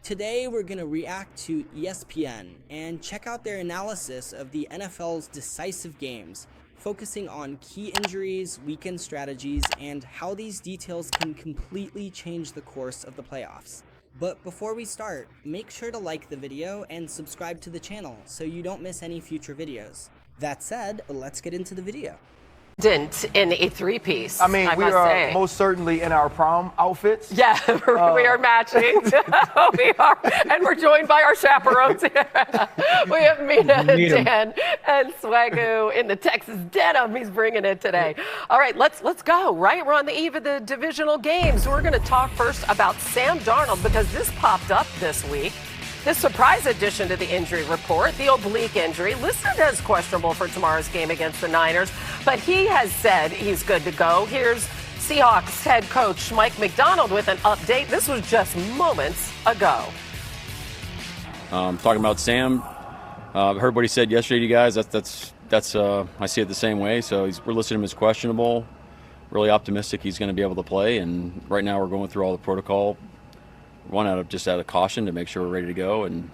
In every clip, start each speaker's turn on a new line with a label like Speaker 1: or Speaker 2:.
Speaker 1: Today we're going to react to ESPN and check out their analysis of the NFL's decisive games, focusing on key injuries, weekend strategies, and how these details can completely change the course of the playoffs. But before we start, make sure to like the video and subscribe to the channel so you don't miss any future videos. That said, let's get into the video.
Speaker 2: In a three-piece.
Speaker 3: I mean, we are most certainly in our prom outfits.
Speaker 2: Yeah, we are matching. We are, and we're joined by our chaperones here. We have Mina, Dan, and Swagoo in the Texas denim. He's bringing it today. All right, let's go. Right, we're on the eve of the divisional games. We're going to talk first about Sam Darnold because this popped up this week. This surprise addition to the injury report, the oblique injury, listed as questionable for tomorrow's game against the Niners, but he has said he's good to go. Here's Seahawks head coach Mike Macdonald with an update. This was just moments ago.
Speaker 4: Talking about Sam, heard what he said yesterday to you guys. That's I see it the same way. So we're listing him as questionable. Really optimistic he's going to be able to play, and right now we're going through all the protocol. One out of caution to make sure we're ready to go, and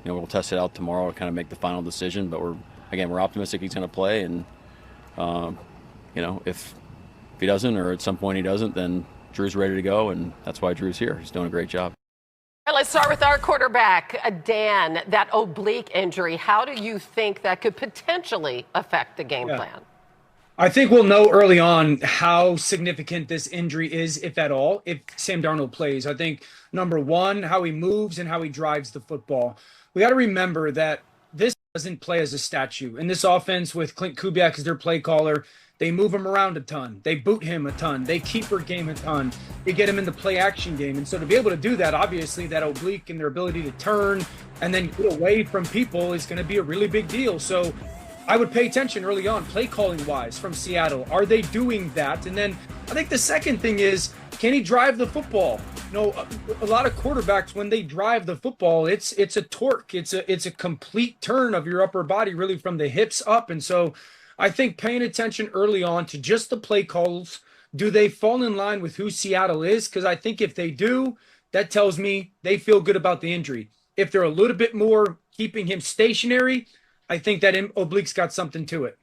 Speaker 4: we'll test it out tomorrow to kind of make the final decision. But we're optimistic he's going to play, and if he doesn't, or at some point he doesn't, then Drew's ready to go, and that's why Drew's here. He's doing a great job.
Speaker 2: All right, let's start with our quarterback, Dan. That oblique injury, how do you think that could potentially affect the game plan?
Speaker 5: I think we'll know early on how significant this injury is, if at all, if Sam Darnold plays. I think, number one, how he moves and how he drives the football. We got to remember that this doesn't play as a statue. In this offense with Clint Kubiak as their play caller, they move him around a ton. They boot him a ton. They keeper game a ton. They get him in the play-action game. And so to be able to do that, obviously, that oblique and their ability to turn and then get away from people is going to be a really big deal. So I would pay attention early on, play calling wise from Seattle. Are they doing that? And then I think the second thing is, can he drive the football? A lot of quarterbacks, when they drive the football, it's a torque. It's a complete turn of your upper body, really from the hips up. And so I think paying attention early on to just the play calls, do they fall in line with who Seattle is? Because I think if they do, that tells me they feel good about the injury. If they're a little bit more keeping him stationary, I think that oblique's got something to it.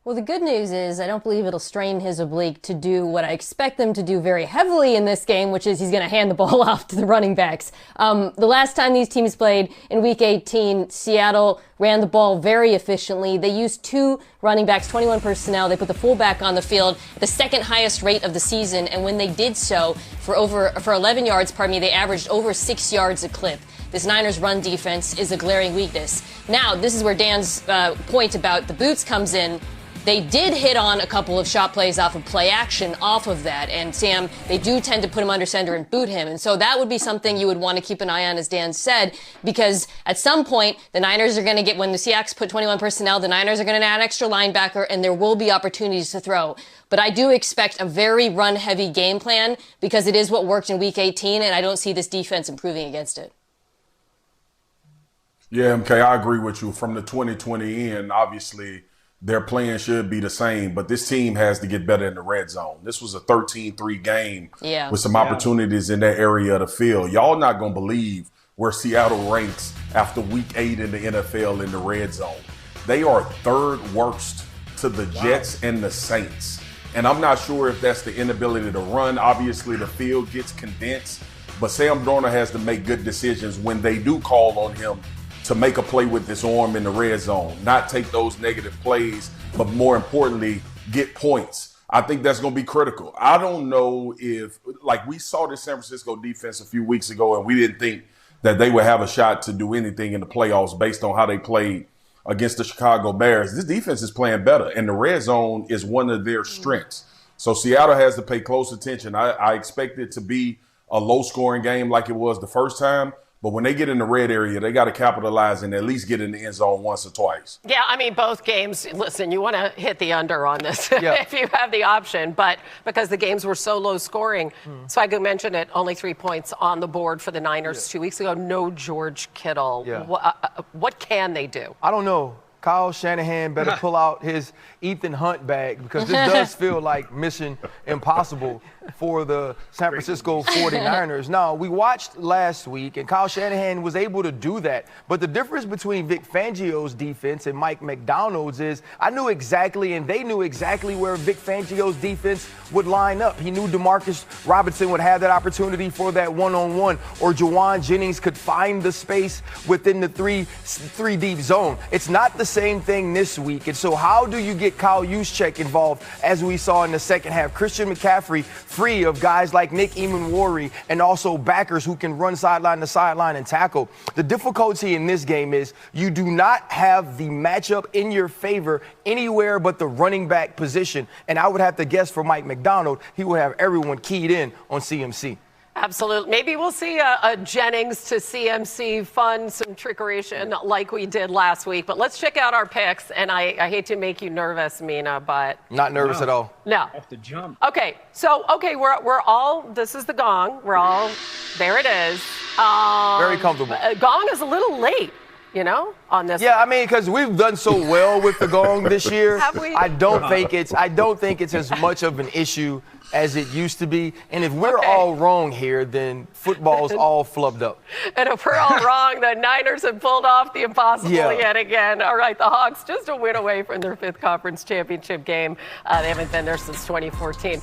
Speaker 6: Well, the good news is I don't believe it'll strain his oblique to do what I expect them to do very heavily in this game, which is he's going to hand the ball off to the running backs. The last time these teams played in Week 18, Seattle ran the ball very efficiently. They used 2 running backs, 21 personnel. They put the fullback on the field at the second highest rate of the season, and when they did so, for 11 yards, they averaged over 6 yards a clip. This Niners run defense is a glaring weakness. Now, this is where Dan's point about the boots comes in. They did hit on a couple of shot plays off of play action off of that. And Sam, they do tend to put him under center and boot him. And so that would be something you would want to keep an eye on, as Dan said, because at some point, the Niners are going to get, when the Seahawks put 21 personnel, the Niners are going to add an extra linebacker, and there will be opportunities to throw. But I do expect a very run-heavy game plan because it is what worked in Week 18, and I don't see this defense improving against it.
Speaker 7: Yeah, MK, I agree with you. From the 2020 end, obviously, their plan should be the same, but this team has to get better in the red zone. This was a 13-3 game with some opportunities in that area of the field. Y'all not going to believe where Seattle ranks after Week 8 in the NFL in the red zone. They are third worst to the Jets and the Saints. And I'm not sure if that's the inability to run. Obviously, the field gets condensed, but Sam Darnold has to make good decisions when they do call on him to make a play with this arm in the red zone, not take those negative plays, but more importantly, get points. I think that's going to be critical. I don't know if, like we saw the San Francisco defense a few weeks ago, and we didn't think that they would have a shot to do anything in the playoffs based on how they played against the Chicago Bears. This defense is playing better, and the red zone is one of their strengths. So Seattle has to pay close attention. I expect it to be a low-scoring game like it was the first time. But when they get in the red area, they got to capitalize and at least get in the end zone once or twice.
Speaker 2: Yeah, I mean, both games, listen, you want to hit the under on this if you have the option. But because the games were so low scoring, Swagoo mentioned it, only 3 points on the board for the Niners 2 weeks ago. No George Kittle. What can they do?
Speaker 3: I don't know. Kyle Shanahan better pull out his Ethan Hunt bag because this does feel like mission impossible for the San Francisco 49ers. Now, we watched last week, and Kyle Shanahan was able to do that. But the difference between Vic Fangio's defense and Mike Macdonald's is I knew exactly, and they knew exactly where Vic Fangio's defense would line up. He knew Demarcus Robinson would have that opportunity for that one-on-one, or Jawan Jennings could find the space within the three deep zone. It's not the same thing this week. And so how do you get Kyle Juszczyk involved, as we saw in the second half? Christian McCaffrey free of guys like Nick Emanwari and also backers who can run sideline to sideline and tackle. The difficulty in this game is you do not have the matchup in your favor anywhere but the running back position. And I would have to guess for Mike Macdonald, he will have everyone keyed in on CMC.
Speaker 2: Absolutely. Maybe we'll see a Jennings to CMC fun, some trickeration like we did last week. But let's check out our picks. And I hate to make you nervous, Mina, but
Speaker 3: not nervous at all.
Speaker 2: No.
Speaker 5: Off the jump.
Speaker 2: Okay. So, we're all, this is the gong. We're all, there it is.
Speaker 3: Very comfortable.
Speaker 2: Gong is a little late, on this.
Speaker 3: Yeah, one. I mean, because we've done so well with the gong this year.
Speaker 2: Have we?
Speaker 3: I don't think it's as much of an issue as it used to be. And if we're all wrong here, then football's all flubbed up.
Speaker 2: And if we're all wrong, the Niners have pulled off the impossible yet again. All right, the Hawks just a win away from their 5th conference championship game. They haven't been there since 2014.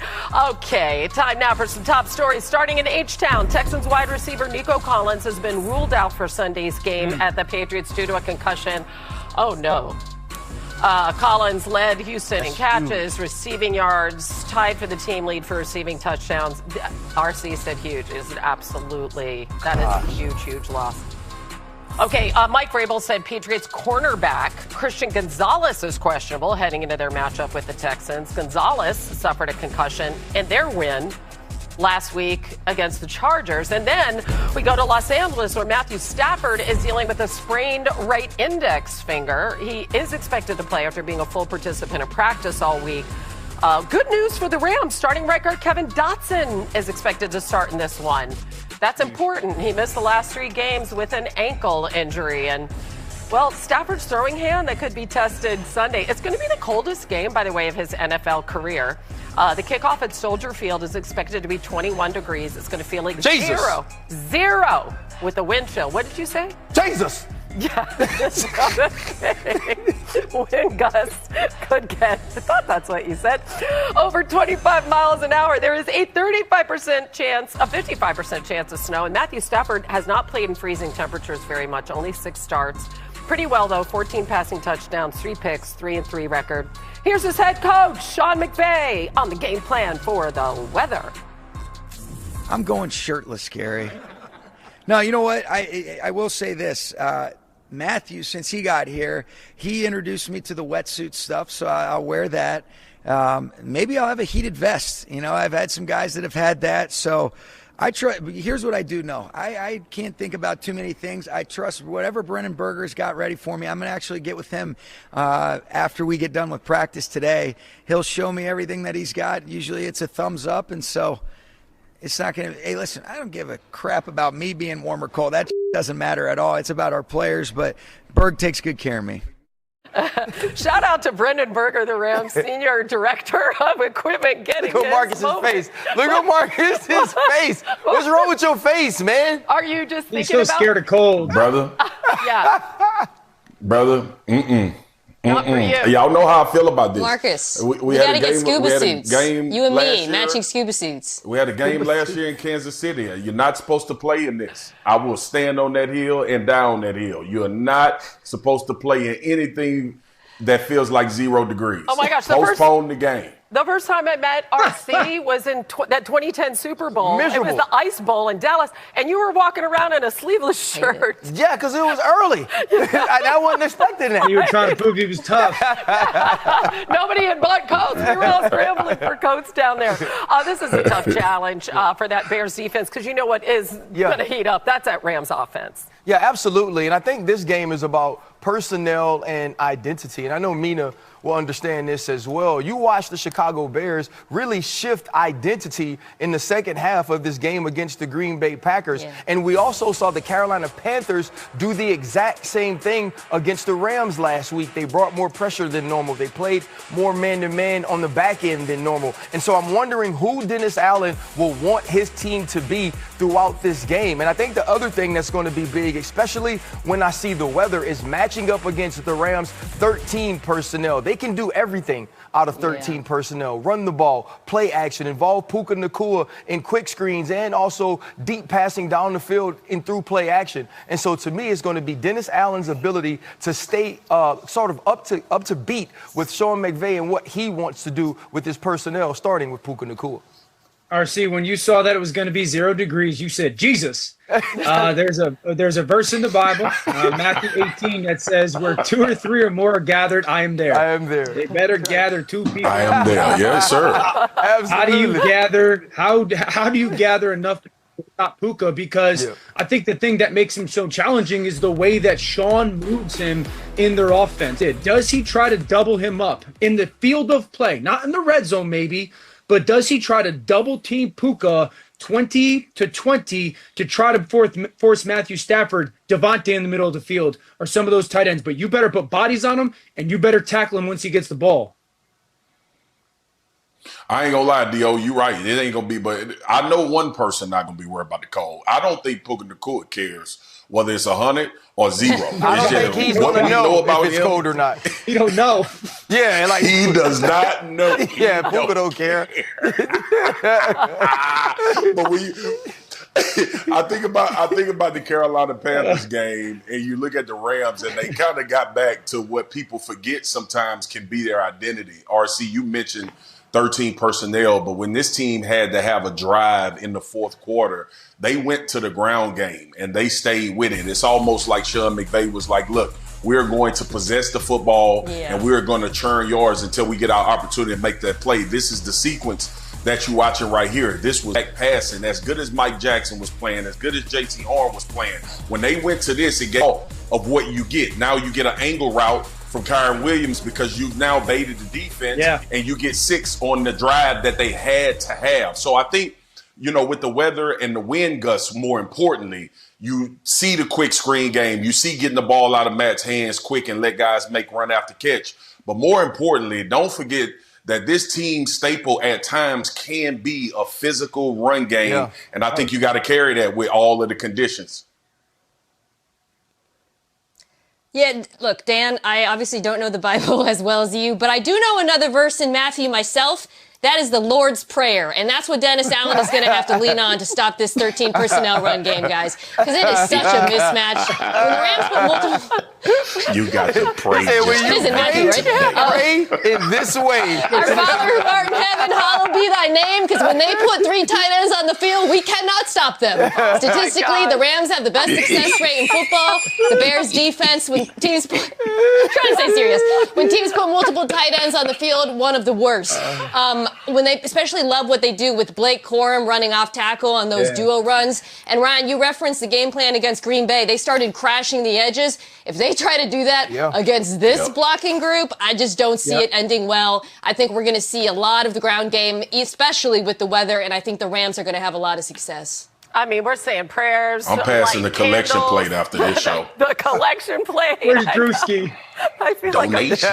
Speaker 2: Okay, time now for some top stories. Starting in H-Town, Texans wide receiver Nico Collins has been ruled out for Sunday's game at the Patriots due to a concussion. Oh, no. Collins led Houston in catches, receiving yards, tied for the team lead for receiving touchdowns. RC said huge. That is a huge loss. Okay, Mike Vrabel said Patriots cornerback Christian Gonzalez is questionable heading into their matchup with the Texans. Gonzalez suffered a concussion in their win last week against the Chargers. And then we go to Los Angeles, where Matthew Stafford is dealing with a sprained right index finger. He is expected to play after being a full participant in practice all week. Good news for the Rams. Starting right guard Kevin Dotson is expected to start in this one. That's important. He missed the last 3 games with an ankle injury. And, well, Stafford's throwing hand that could be tested Sunday. It's going to be the coldest game, by the way, of his NFL career. The kickoff at Soldier Field is expected to be 21 degrees. It's going to feel like zero with the wind chill. What did you say?
Speaker 3: Jesus!
Speaker 2: Yeah. Wind gusts could get, I thought that's what you said, over 25 miles an hour. There is a 55% chance of snow. And Matthew Stafford has not played in freezing temperatures very much, only 6 starts. Pretty well, though, 14 passing touchdowns, 3 picks, 3-3 record. Here's his head coach, Sean McVay, on the game plan for the weather.
Speaker 8: I'm going shirtless, Gary. No, you know what? I will say this. Matthew, since he got here, he introduced me to the wetsuit stuff, so I'll wear that. Maybe I'll have a heated vest. I've had some guys that have had that, so I try. Here's what I do know. I can't think about too many things. I trust whatever Brennan Berger's got ready for me. I'm going to actually get with him after we get done with practice today. He'll show me everything that he's got. Usually it's a thumbs up, and so it's not going to – hey, listen, I don't give a crap about me being warm or cold. That doesn't matter at all. It's about our players, but Berg takes good care of me.
Speaker 2: Shout out to Brendan Berger, the Rams Senior Director of Equipment, getting
Speaker 3: Look at Marcus's face. Look at Marcus's face. What's wrong with your face, man?
Speaker 2: Are you just thinking
Speaker 5: He's so scared of cold.
Speaker 7: Brother.
Speaker 2: Yeah.
Speaker 7: Brother,
Speaker 2: Not for you.
Speaker 7: Y'all know how I feel about this.
Speaker 6: Marcus,
Speaker 7: we
Speaker 6: gotta get scuba suits. You and me,
Speaker 7: year.
Speaker 6: matching scuba suits.
Speaker 7: We had a game last year in Kansas City. You're not supposed to play in this. I will stand on that hill and down that hill. You are not supposed to play in anything that feels like 0 degrees.
Speaker 2: Oh my gosh!
Speaker 7: Postpone the game.
Speaker 2: The first time I met RC was in that 2010 Super Bowl.
Speaker 3: Miserable.
Speaker 2: It was the Ice Bowl in Dallas, and you were walking around in a sleeveless shirt.
Speaker 3: Yeah, because it was early. I wasn't expecting that.
Speaker 5: You were trying to prove he was tough.
Speaker 2: Nobody had bought coats. We were all scrambling for coats down there. This is a tough challenge for that Bears defense, because you know what is going to heat up? That's that Rams offense.
Speaker 3: Yeah, absolutely. And I think this game is about personnel and identity. And I know Mina will understand this as well. You watch the Chicago Bears really shift identity in the second half of this game against the Green Bay Packers. Yeah. And we also saw the Carolina Panthers do the exact same thing against the Rams last week. They brought more pressure than normal. They played more man-to-man on the back end than normal. And so I'm wondering who Dennis Allen will want his team to be throughout this game. And I think the other thing that's going to be big, especially when I see the weather, is matching up against the Rams' 13 personnel. They can do everything out of 13 personnel. Run the ball, play action, involve Puka Nacua in quick screens, and also deep passing down the field and through play action. And so to me, it's going to be Dennis Allen's ability to stay sort of up to beat with Sean McVay and what he wants to do with his personnel, starting with Puka Nacua.
Speaker 5: RC, when you saw that it was going to be 0 degrees, you said, Jesus. There's a verse in the Bible, Matthew 18, that says, where 2 or 3 or more are gathered, I am there.
Speaker 3: I am there.
Speaker 5: They better gather 2 people.
Speaker 7: I am there. Yes, sir.
Speaker 3: Absolutely.
Speaker 5: How do you gather enough to stop Puka? Because I think the thing that makes him so challenging is the way that Sean moves him in their offense. Does he try to double him up in the field of play? Not in the red zone, maybe. But does he try to double team Puka 20 to 20 to try to force Matthew Stafford, Devontae in the middle of the field, or some of those tight ends? But you better put bodies on him, and you better tackle him once he gets the ball.
Speaker 7: I ain't gonna lie, D.O., you right. It ain't gonna be, but I know one person not gonna be worried about the cold. I don't think Puka Nacua cares whether it's 100 or 0.
Speaker 3: I don't think he's gonna know about if it's cold or not.
Speaker 5: He don't know.
Speaker 3: Yeah, like
Speaker 7: he does not know.
Speaker 3: Yeah, Puka don't care.
Speaker 7: But when you, I think about the Carolina Panthers game, and you look at the Rams, and they kind of got back to what people forget sometimes can be their identity. RC, you mentioned 13 personnel, but when this team had to have a drive in the fourth quarter, they went to the ground game and they stayed with it. It's almost like Sean McVay was like, look, we're going to possess the football and we're going to churn yards until we get our opportunity to make that play. This is the sequence that you're watching right here. This was back passing. As good as Mike Jackson was playing, as good as JT Horn was playing, when they went to this, it gave of what you get. Now you get an angle route from Kyron Williams because you've now baited the defense and you get 6 on the drive that they had to have. So I think, with the weather and the wind gusts, more importantly, you see the quick screen game. You see getting the ball out of Matt's hands quick and let guys make run after catch. But more importantly, don't forget that this team's staple at times can be a physical run game. Yeah. And I think you got to carry that with all of the conditions.
Speaker 6: Yeah, look, Dan, I obviously don't know the Bible as well as you, but I do know another verse in Matthew myself. That is the Lord's Prayer, and that's what Dennis Allen is going to have to lean on to stop this 13 personnel run game, guys, because it is such a mismatch. When the Rams put multiple...
Speaker 7: You got to pray.
Speaker 6: It is in Matthew, right?
Speaker 3: Pray in this way.
Speaker 6: Our Father who art in heaven, hallowed be thy name, because when they put 3 tight ends on the field, we cannot stop them. Statistically, the Rams have the best success rate in football. The Bears' defense, when teams put... I'm trying to stay serious. When teams put multiple tight ends on the field, one of the worst. When they especially love what they do with Blake Querim running off tackle on those duo runs. And Ryan, you referenced the game plan against Green Bay. They started crashing the edges. If they try to do that against this blocking group, I just don't see it ending well. I think we're going to see a lot of the ground game, especially with the weather, and I think the Rams are going to have a lot of success.
Speaker 2: I mean, we're saying prayers.
Speaker 7: I'm passing the collection plate after this show.
Speaker 2: The collection plate.
Speaker 5: Where's Drewski?
Speaker 2: I feel
Speaker 7: Donations.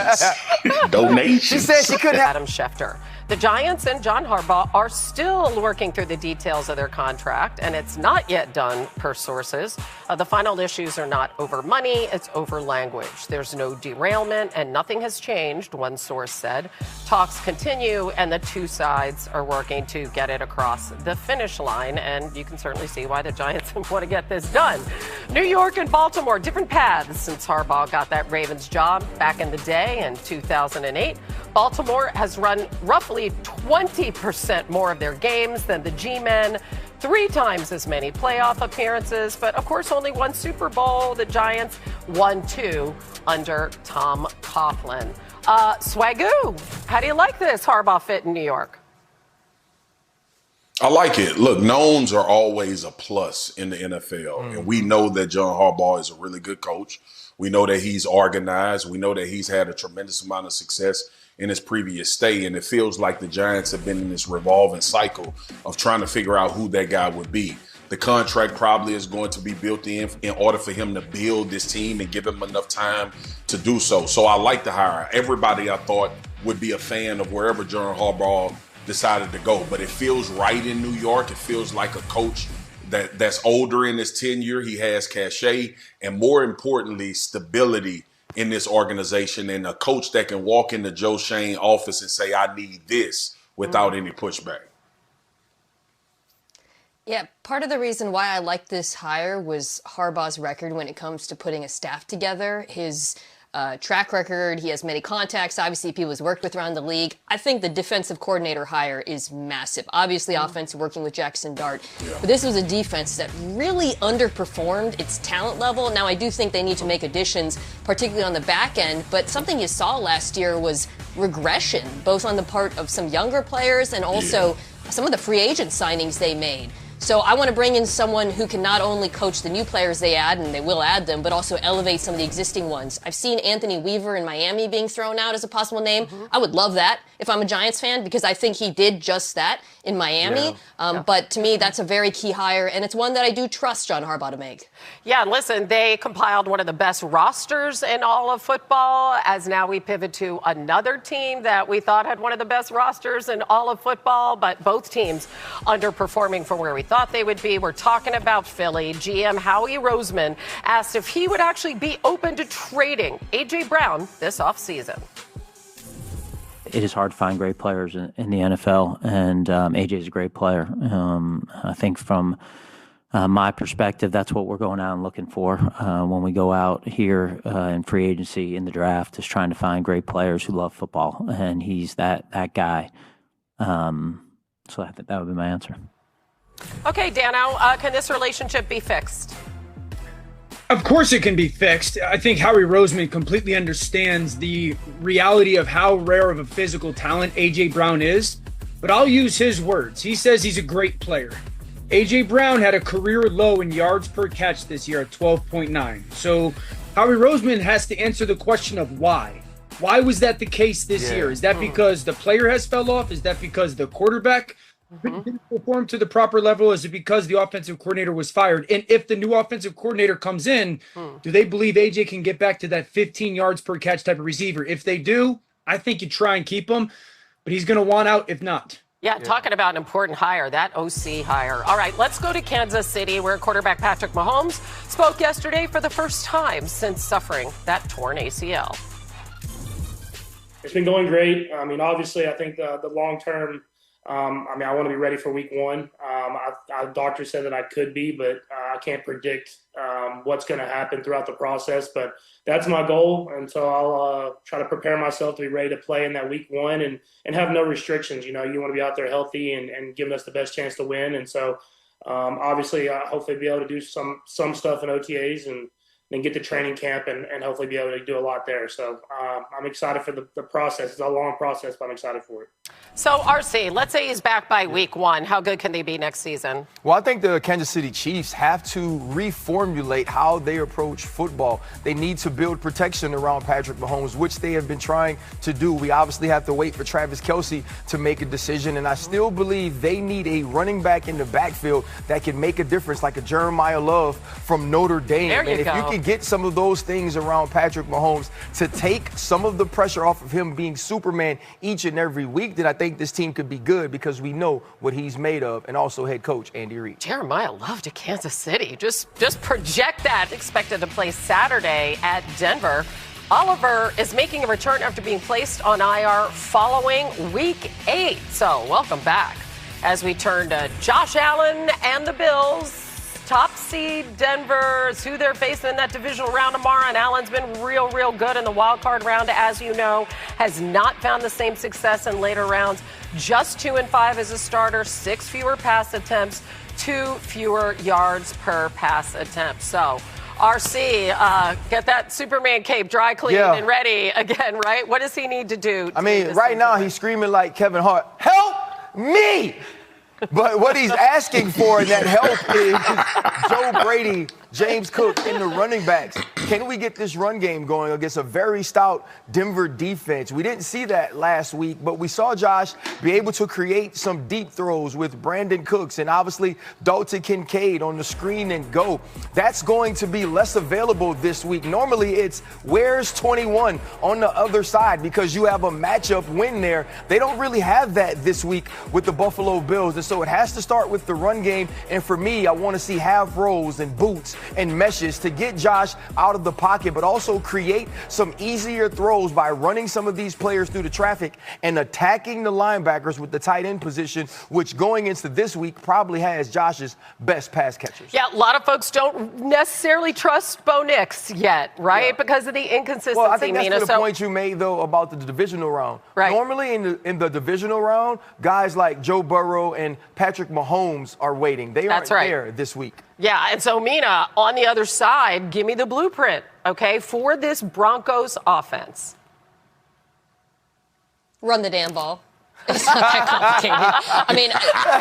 Speaker 2: like
Speaker 7: Donations.
Speaker 3: She said she couldn't have.
Speaker 2: Adam Schefter. The Giants and John Harbaugh are still working through the details of their contract, and it's not yet done, per sources. The final issues are not over money, it's over language. There's no derailment, and nothing has changed, one source said. Talks continue, and the two sides are working to get it across the finish line, and you can certainly see why the Giants want to get this done. New York and Baltimore, different paths since Harbaugh got that Ravens job back in the day in 2008. Baltimore has run roughly 20% more of their games than the G-Men, 3 times as many playoff appearances, but of course only 1 Super Bowl. The Giants won 2 under Tom Coughlin. Swagoo, how do you like this Harbaugh fit in New York?
Speaker 7: I like it. Look, knowns are always a plus in the NFL. And we know that John Harbaugh is a really good coach. We know that he's organized. We know that he's had a tremendous amount of success in his previous stay. And it feels like the Giants have been in this revolving cycle of trying to figure out who that guy would be. The contract probably is going to be built in order for him to build this team and give him enough time to do so. So I like the hire. Everybody I thought would be a fan of wherever John Harbaugh decided to go. But it feels right in New York. It feels like a coach that's older in his tenure. He has cachet and, more importantly, stability in this organization, and a coach that can walk into Joe Schoen's office and say, I need this, without any pushback.
Speaker 6: Yeah, part of the reason why I like this hire was Harbaugh's record when it comes to putting a staff together. His track record, he has many contacts, obviously people he's worked with around the league. I think the defensive coordinator hire is massive. Obviously offense working with Jackson Dart. But this was a defense that really underperformed its talent level. Now I do think they need to make additions, particularly on the back end, but something you saw last year was regression, both on the part of some younger players and also some of the free agent signings they made. So I want to bring in someone who can not only coach the new players they add, and they will add them, but also elevate some of the existing ones. I've seen Anthony Weaver in Miami being thrown out as a possible name. I would love that if I'm a Giants fan, because I think he did just that in Miami. But to me, that's a very key hire, and it's one that I do trust John Harbaugh to make.
Speaker 2: Yeah, listen, they compiled one of the best rosters in all of football, as now we pivot to another team that we thought had one of the best rosters in all of football, but both teams underperforming from where we thought they would be. We're talking about Philly. GM Howie Roseman asked if he would actually be open to trading A.J. Brown this offseason.
Speaker 9: It is hard to find great players in the NFL, and A.J. is a great player. I think from my perspective, that's what we're going out and looking for when we go out here in free agency in the draft, is trying to find great players who love football, and he's that guy. So I think that would be my answer.
Speaker 2: Okay, Dano, can this relationship be fixed?
Speaker 5: Of course it can be fixed. I think Howie Roseman completely understands the reality of how rare of a physical talent A.J. Brown is, but I'll use his words. He says he's a great player. A.J. Brown had a career low in yards per catch this year at 12.9. So Howie Roseman has to answer the question of why. Why was that the case this year? Is that because the player has fell off? Is that because the quarterback didn't perform to the proper level? Is it because the offensive coordinator was fired? And if the new offensive coordinator comes in, do they believe AJ can get back to that 15 yards per catch type of receiver? If they do, I think you try and keep him, but he's going to want out if not.
Speaker 2: Yeah, talking about an important hire, that OC hire. All right, let's go to Kansas City, where quarterback Patrick Mahomes spoke yesterday for the first time since suffering that torn ACL.
Speaker 10: It's been going great. I mean, obviously, I think the long-term, I want to be ready for week one. Doctor said that I could be, but I can't predict what's going to happen throughout the process. But that's my goal, and so I'll try to prepare myself to be ready to play in that week one and have no restrictions. You know, you want to be out there healthy and giving us the best chance to win. And so, obviously, hopefully be able to do some stuff in OTAs and then get to training camp and hopefully be able to do a lot there. So I'm excited for the process. It's a long process, but I'm excited for it.
Speaker 2: So, RC, let's say he's back by week one. How good can they be next season?
Speaker 3: Well, I think the Kansas City Chiefs have to reformulate how they approach football. They need to build protection around Patrick Mahomes, which they have been trying to do. We obviously have to wait for Travis Kelce to make a decision, and I still believe they need a running back in the backfield that can make a difference, like a Jeremiah Love from Notre Dame.
Speaker 2: There you go.
Speaker 3: If you can get some of those things around Patrick Mahomes to take some of the pressure off of him being Superman each and every week, then I think this team could be good, because we know what he's made of, and also head coach Andy Reid.
Speaker 2: Jeremiah Love to Kansas City. Just project that. Expected to play Saturday at Denver. Oliver is making a return after being placed on IR following week 8. So welcome back as we turn to Josh Allen and the Bills. Top seed Denver is who they're facing in that divisional round tomorrow, and Allen's been real good in the wild card round, as you know, has not found the same success in later rounds. Just 2-5 as a starter, 6 fewer pass attempts, 2 fewer yards per pass attempt. So, RC, get that Superman cape dry cleaned and ready again, right? What does he need to do?
Speaker 3: I mean, right now he's screaming like Kevin Hart, help me! But what he's asking for in that help is Joe Brady, James Cook, and the running backs. Can we get this run game going against a very stout Denver defense? We didn't see that last week, but we saw Josh be able to create some deep throws with Brandon Cooks and obviously Dalton Kincaid on the screen and go. That's going to be less available this week. Normally it's where's 21 on the other side because you have a matchup win there. They don't really have that this week with the Buffalo Bills. And so it has to start with the run game. And for me, I want to see half rolls and boots and meshes to get Josh out of the pocket, but also create some easier throws by running some of these players through the traffic and attacking the linebackers with the tight end position, which going into this week probably has Josh's best pass catchers.
Speaker 2: Yeah, a lot of folks don't necessarily trust Bo Nix yet, right? Yeah. Because of the inconsistency.
Speaker 3: Well, I think that's the point you made, though, about the divisional round.
Speaker 2: Right.
Speaker 3: Normally in the divisional round, guys like Joe Burrow and Patrick Mahomes are waiting. They aren't there this week.
Speaker 2: Yeah, and so, Mina, on the other side, give me the blueprint, okay, for this Broncos offense.
Speaker 6: Run the damn ball. It's not that complicated. I mean,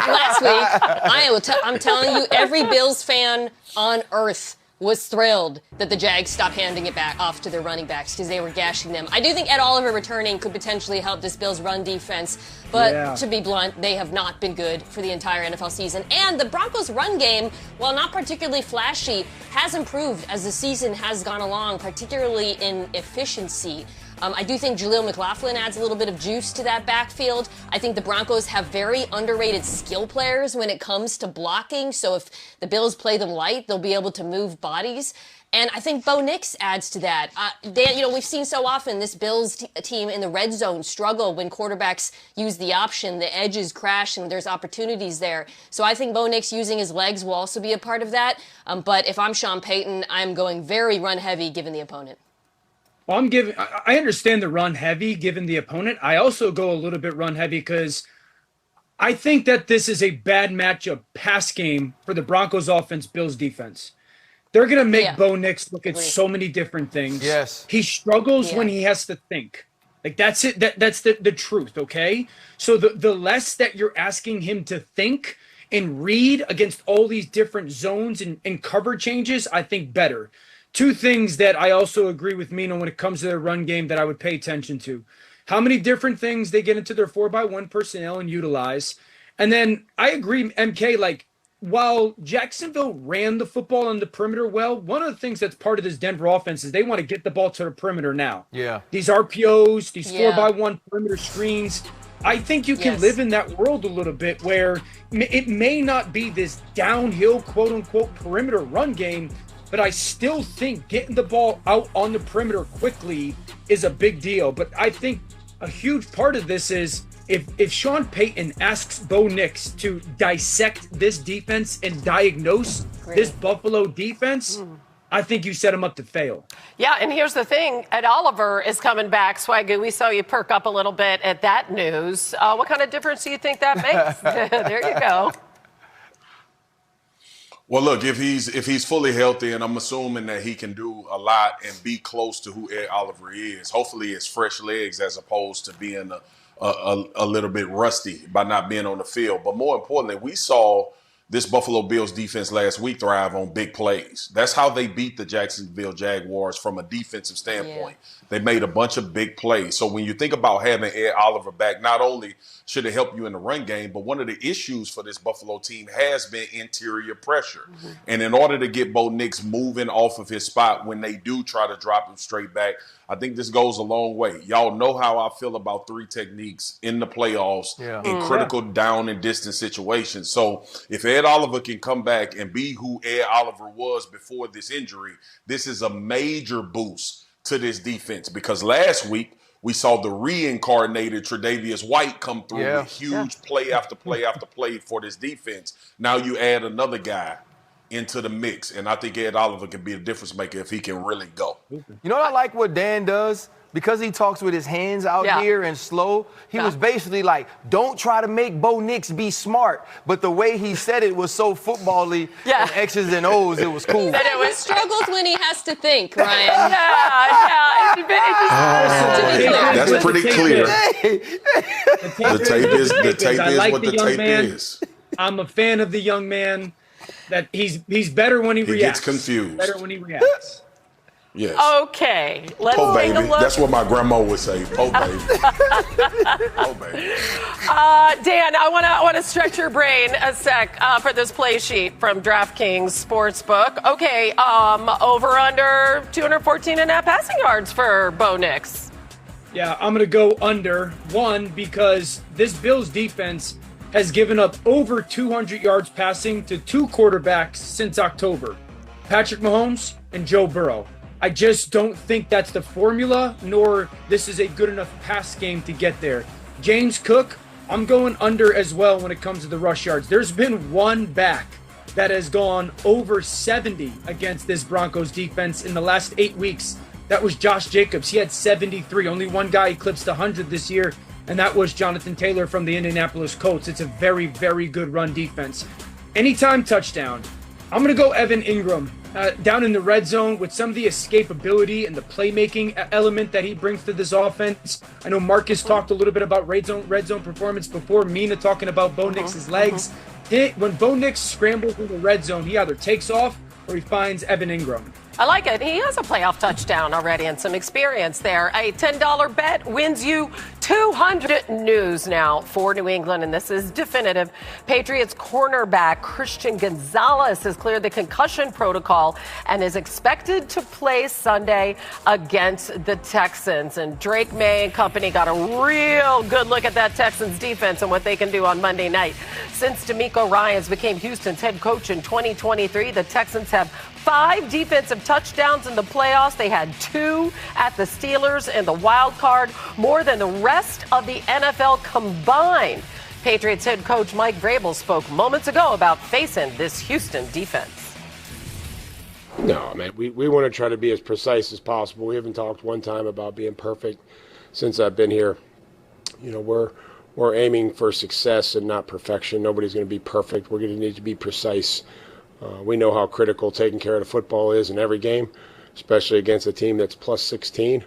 Speaker 6: last week, I'm telling you, every Bills fan on earth was thrilled that the Jags stopped handing it back off to their running backs because they were gashing them. I do think Ed Oliver returning could potentially help this Bills run defense, but to be blunt, they have not been good for the entire NFL season. And the Broncos run game, while not particularly flashy, has improved as the season has gone along, particularly in efficiency. I do think Jaleel McLaughlin adds a little bit of juice to that backfield. I think the Broncos have very underrated skill players when it comes to blocking. So if the Bills play them light, they'll be able to move bodies. And I think Bo Nix adds to that. Dan, we've seen so often this Bills team in the red zone struggle when quarterbacks use the option, the edges crash, and there's opportunities there. So I think Bo Nix using his legs will also be a part of that. But if I'm Sean Payton, I'm going very run heavy given the opponent.
Speaker 5: Well, I understand the run heavy given the opponent. I also go a little bit run heavy because I think that this is a bad matchup pass game for the Broncos offense, Bills defense. They're going to make Bo Nix look at so many different things.
Speaker 3: Yes.
Speaker 5: He struggles when he has to think. Like, that's it. That's the truth, okay? So the less that you're asking him to think and read against all these different zones and cover changes, I think better. Two things that I also agree with Mino when it comes to their run game that I would pay attention to. How many different things they get into their 4x1 personnel and utilize. And then I agree, MK, like, while Jacksonville ran the football on the perimeter well, one of the things that's part of this Denver offense is they want to get the ball to the perimeter now.
Speaker 3: Yeah.
Speaker 5: These RPOs, these 4x1 perimeter screens. I think you can live in that world a little bit where it may not be this downhill, quote-unquote, perimeter run game, but I still think getting the ball out on the perimeter quickly is a big deal. But I think a huge part of this is if Sean Payton asks Bo Nix to dissect this defense and diagnose this Buffalo defense, I think you set him up to fail.
Speaker 2: Yeah, and here's the thing. Ed Oliver is coming back. Swagoo, we saw you perk up a little bit at that news. What kind of difference do you think that makes? There you go.
Speaker 7: Well, look, if he's fully healthy, and I'm assuming that he can do a lot and be close to who Ed Oliver is, hopefully it's fresh legs as opposed to being a little bit rusty by not being on the field. But more importantly, we saw this Buffalo Bills defense last week thrive on big plays. That's how they beat the Jacksonville Jaguars from a defensive standpoint. Yeah. They made a bunch of big plays. So when you think about having Ed Oliver back, not only should it help you in the run game, but one of the issues for this Buffalo team has been interior pressure. Mm-hmm. And in order to get Bo Nix moving off of his spot when they do try to drop him straight back, I think this goes a long way. Y'all know how I feel about three techniques in the playoffs in critical down and distance situations. So if Ed Oliver can come back and be who Ed Oliver was before this injury, this is a major boost to this defense, because last week we saw the reincarnated Tre'Davious White come through with huge play after play after play for this defense. Now you add another guy into the mix, and I think Ed Oliver can be a difference maker if he can really go.
Speaker 3: You know what I like what Dan does? Because he talks with his hands out here and slow, he was basically like, don't try to make Bo Nix be smart. But the way he said it was so football-y, and X's and O's, it was cool.
Speaker 6: But he struggles when he has to think, Ryan.
Speaker 7: That's pretty clear. The tape is what the tape is.
Speaker 5: I'm a fan of the young man. That he's better when he reacts.
Speaker 7: He gets confused.
Speaker 5: Better when he reacts.
Speaker 7: Yes.
Speaker 2: Okay, let's
Speaker 7: Po
Speaker 2: take
Speaker 7: baby.
Speaker 2: a look.
Speaker 7: That's what my grandma would say. Po baby. Po baby.
Speaker 2: Dan, I want to stretch your brain a sec for this play sheet from DraftKings Sportsbook. Okay, over under 214.5 passing yards for Bo Nix.
Speaker 5: Yeah, I'm going to go under. One, because this Bills defense has given up over 200 yards passing to two quarterbacks since October, Patrick Mahomes and Joe Burrow. I just don't think that's the formula, nor this is a good enough pass game to get there. James Cook, I'm going under as well when it comes to the rush yards. There's been one back that has gone over 70 against this Broncos defense in the last 8 weeks. That was Josh Jacobs. He had 73. Only one guy eclipsed 100 this year, and that was Jonathan Taylor from the Indianapolis Colts. It's a very, very good run defense. Anytime touchdown. I'm going to go Evan Ingram down in the red zone with some of the escapability and the playmaking element that he brings to this offense. I know Marcus talked a little bit about red zone performance before. Mina talking about Bo Nix's legs. When Bo Nix scrambles in the red zone, he either takes off or he finds Evan Ingram.
Speaker 2: I like it. He has a playoff touchdown already and some experience there. A $10 bet wins you $200. News now for New England, and this is definitive. Patriots cornerback Christian Gonzalez has cleared the concussion protocol and is expected to play Sunday against the Texans. And Drake May and company got a real good look at that Texans defense and what they can do on Monday night. Since DeMeco Ryans became Houston's head coach in 2023, the Texans have 5 defensive touchdowns in the playoffs. They had 2 at the Steelers in the wild card, more than the rest of the NFL combined. Patriots head coach Mike Vrabel spoke moments ago about facing this Houston defense.
Speaker 11: No, man, we want to try to be as precise as possible. We haven't talked one time about being perfect since I've been here. You know, we're aiming for success and not perfection. Nobody's going to be perfect. We're going to need to be precise. We know how critical taking care of the football is in every game, especially against a team that's plus 16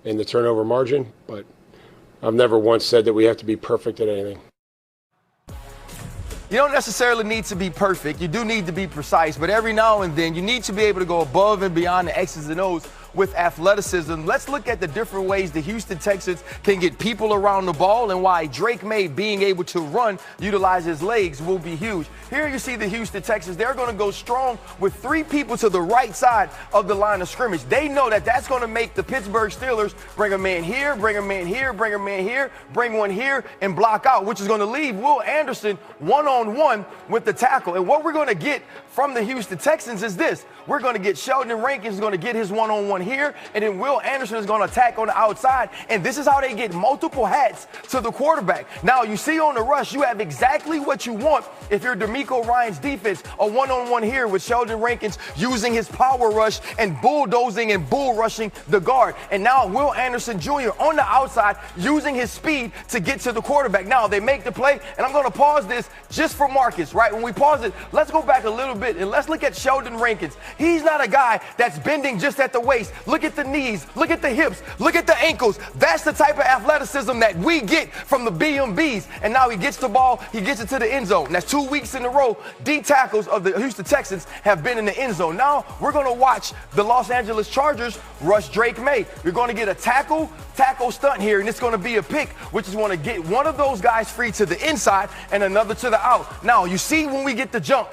Speaker 11: in the turnover margin. But I've never once said that we have to be perfect at anything.
Speaker 3: You don't necessarily need to be perfect. You do need to be precise. But every now and then, you need to be able to go above and beyond the X's and O's with athleticism. Let's look at the different ways the Houston Texans can get people around the ball and why Drake May being able to run, utilize his legs, will be huge. Here you see the Houston Texans. They're going to go strong with 3 people to the right side of the line of scrimmage. They know that that's going to make the Pittsburgh Steelers bring a man here, bring a man here, bring a man here, bring one here, and block out, which is going to leave Will Anderson one-on-one with the tackle. And what we're going to get from the Houston Texans is this. We're going to get Sheldon Rankins is going to get his one-on-one here, and then Will Anderson is going to attack on the outside, and this is how they get multiple hats to the quarterback. Now, you see on the rush, you have exactly what you want if you're DeMeco Ryans' defense, a one-on-one here with Sheldon Rankins using his power rush and bulldozing and bull rushing the guard. And now Will Anderson Jr. on the outside using his speed to get to the quarterback. Now, they make the play, and I'm going to pause this just for Marcus, right? When we pause it, let's go back a little bit, and let's look at Sheldon Rankins. He's not a guy that's bending just at the waist. Look at the knees. Look at the hips. Look at the ankles. That's the type of athleticism that we get from the BMBs. And now he gets the ball. He gets it to the end zone. And that's 2 weeks in a row. D tackles of the Houston Texans have been in the end zone. Now we're going to watch the Los Angeles Chargers rush Drake May. You're going to get a tackle stunt here, and it's going to be a pick, which is going to get one of those guys free to the inside and another to the out. Now, you see when we get the junk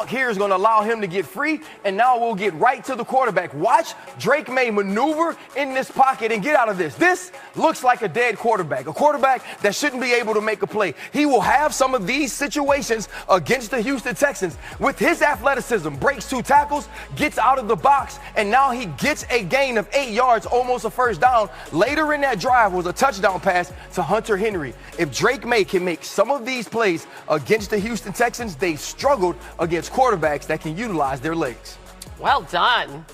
Speaker 3: here is going to allow him to get free, and now we'll get right to the quarterback. Watch Drake May maneuver in this pocket and get out of this. This looks like a dead quarterback, a quarterback that shouldn't be able to make a play. He will have some of these situations against the Houston Texans. With his athleticism, breaks 2 tackles, gets out of the box, and now he gets a gain of 8 yards, almost a first down. Later in that drive was a touchdown pass to Hunter Henry. If Drake May can make some of these plays against the Houston Texans, they struggled against quarterbacks that can utilize their legs.
Speaker 2: Well done.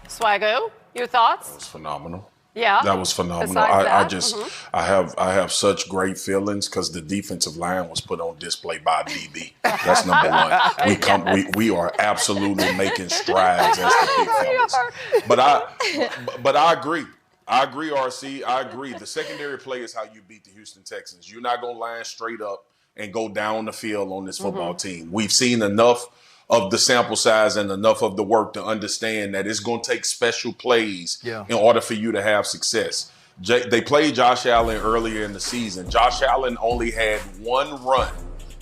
Speaker 2: Swagoo, your thoughts?
Speaker 7: That was phenomenal.
Speaker 2: Yeah.
Speaker 7: That was phenomenal. I have such great feelings because the defensive line was put on display by DB. That's number one. We are absolutely making strides as the big fellas. But I agree. I agree, RC. I agree. The secondary play is how you beat the Houston Texans. You're not going to line straight up. and go down the field on this football team. We've seen enough of the sample size and enough of the work to understand that it's going to take special plays in order for you to have success. They played Josh Allen earlier in the season. Josh Allen only had one run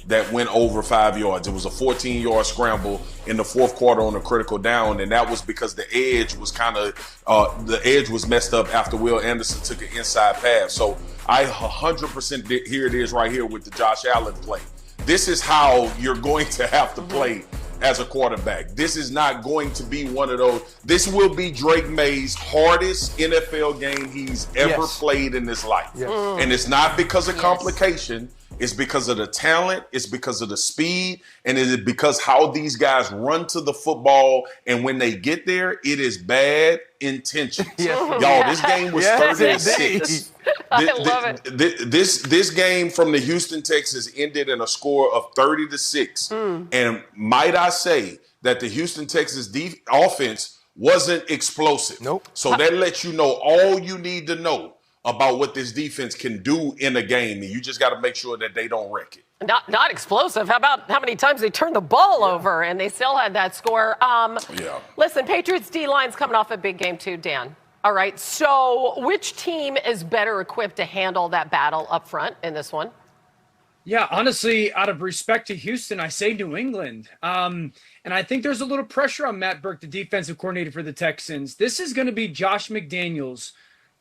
Speaker 7: that went over 5 yards. It was a 14-yard scramble in the fourth quarter on a critical down, and that was because the edge was messed up after Will Anderson took an inside pass. So I 100% here it is right here with the Josh Allen play. This is how you're going to have to play as a quarterback. This is not going to be one of those. This will be Drake May's hardest NFL game he's ever played in his life. And it's not because of complication. It's because of the talent. It's because of the speed. And it is because how these guys run to the football. And when they get there, it is bad intentions. Y'all, this game was 30-6.
Speaker 2: I love it.
Speaker 7: This game from the Houston Texans ended in a score of 30-6. And might I say that the Houston Texans offense wasn't explosive. So that lets you know all you need to know about what this defense can do in a game, and you just got to make sure that they don't wreck it.
Speaker 2: Not explosive. How about how many times they turned the ball over and they still had that score? Listen, Patriots D-line's coming off a big game too, Dan. All right, so which team is better equipped to handle that battle up front in this one?
Speaker 5: Yeah, honestly, out of respect to Houston, I say New England. And I think there's a little pressure on Matt Burke, the defensive coordinator for the Texans. This is going to be Josh McDaniels'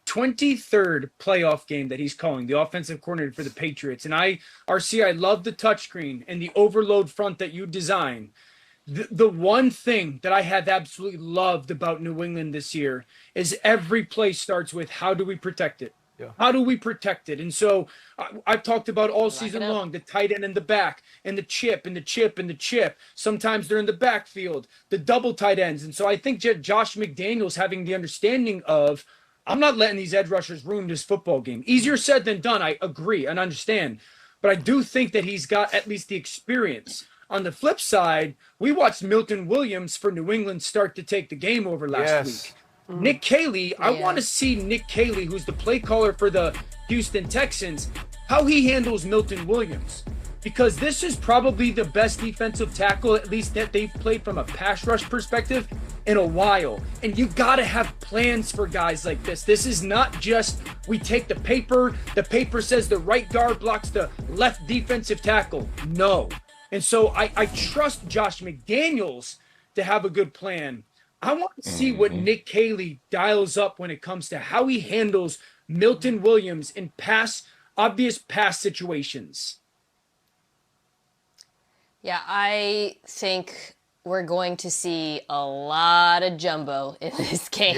Speaker 5: 23rd playoff game that he's calling, the offensive coordinator for the Patriots. And I love the touchscreen and the overload front that you design. The one thing that I have absolutely loved about New England this year is every play starts with, how do we protect it? How do we protect it? And so I've talked about all season long, the tight end in the back and the chip and the chip and the chip. Sometimes they're in the backfield, the double tight ends. And so I think Josh McDaniels having the understanding of, I'm not letting these edge rushers ruin this football game. Easier said than done, I agree and understand. But I do think that he's got at least the experience. On the flip side, we watched Milton Williams for New England start to take the game over last week. Nick Caley, I want to see Nick Caley, who's the play caller for the Houston Texans, how he handles Milton Williams. Because this is probably the best defensive tackle, at least that they've played from a pass rush perspective, in a while. And you got to have plans for guys like this. This is not just we take the paper says the right guard blocks the left defensive tackle. No. And so I trust Josh McDaniels to have a good plan. I want to see what Nick Caley dials up when it comes to how he handles Milton Williams in obvious pass situations.
Speaker 6: Yeah, I think we're going to see a lot of jumbo in this game.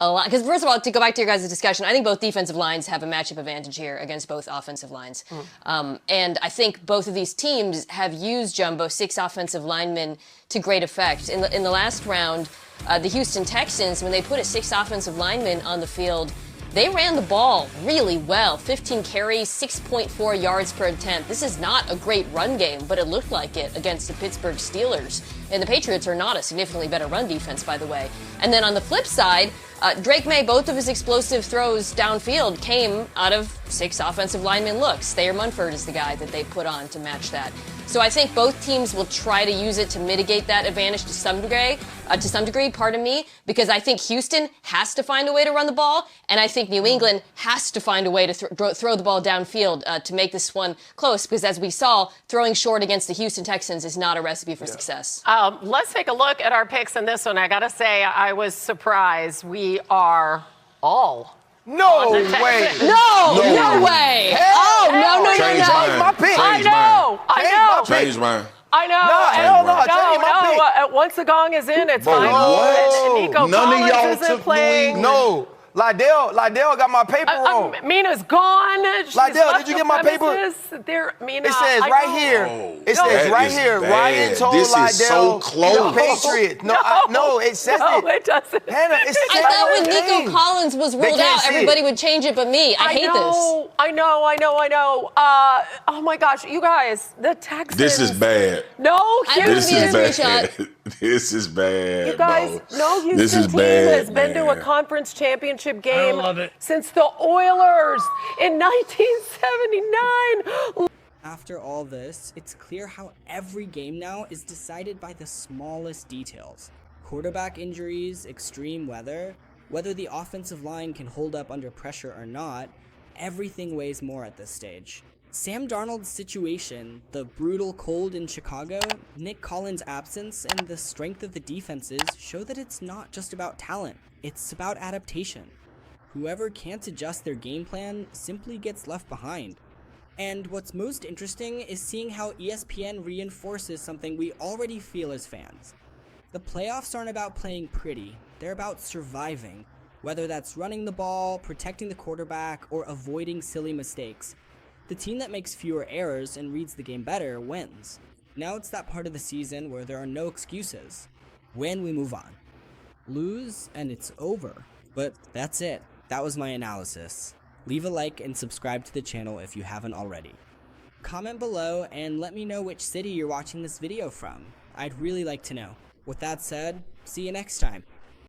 Speaker 6: A lot. Because first of all, to go back to your guys' discussion, I think both defensive lines have a matchup advantage here against both offensive lines. And I think both of these teams have used jumbo, 6 offensive linemen, to great effect. In the last round, the Houston Texans, when they put a 6 offensive linemen on the field, they ran the ball really well. 15 carries, 6.4 yards per attempt. This is not a great run game, but it looked like it against the Pittsburgh Steelers. And the Patriots are not a significantly better run defense, by the way. And then on the flip side, Drake May, both of his explosive throws downfield came out of 6 offensive lineman looks. Thayer Munford is the guy that they put on to match that. So I think both teams will try to use it to mitigate that advantage to some degree, because I think Houston has to find a way to run the ball, and I think New England has to find a way to throw the ball downfield to make this one close, because as we saw, throwing short against the Houston Texans is not a recipe for success.
Speaker 2: Let's take a look at our picks in this one. I got to say, I was surprised. We are all
Speaker 3: No way.
Speaker 6: No way. No.
Speaker 3: Change my pick.
Speaker 2: I know.
Speaker 7: Change mine.
Speaker 2: I know. Once the gong is in, it's final. Nico Collins isn't playing.
Speaker 3: No. Lydell got my paper wrong.
Speaker 2: Mina's gone.
Speaker 3: Lydell, did you get my paper?
Speaker 2: Mina,
Speaker 3: it says right here. It says right here. Ryan told Lydell
Speaker 7: so close.
Speaker 3: the Patriots. No, it says it.
Speaker 2: No, it doesn't.
Speaker 3: Hannah, it says
Speaker 6: I thought when Nico Collins was ruled out, everybody would change it but me. I hate this.
Speaker 2: I know. Oh my gosh, you guys, the Texans.
Speaker 7: This is bad.
Speaker 2: No,
Speaker 7: This is
Speaker 6: bad.
Speaker 7: This is bad.
Speaker 2: You guys, no Houston team has been to a conference championship game since the Oilers in 1979.
Speaker 1: After all this, it's clear how every game now is decided by the smallest details. Quarterback injuries, extreme weather, whether the offensive line can hold up under pressure or not, everything weighs more at this stage. Sam Darnold's situation, the brutal cold in Chicago, Nick Collins' absence, and the strength of the defenses show that it's not just about talent, it's about adaptation. Whoever can't adjust their game plan simply gets left behind. And what's most interesting is seeing how ESPN reinforces something we already feel as fans. The playoffs aren't about playing pretty, they're about surviving, whether that's running the ball, protecting the quarterback, or avoiding silly mistakes. The team that makes fewer errors and reads the game better wins. Now it's that part of the season where there are no excuses. Win, we move on. Lose, and it's over. But that's it. That was my analysis. Leave a like and subscribe to the channel if you haven't already. Comment below and let me know which city you're watching this video from. I'd really like to know. With that said, see you next time.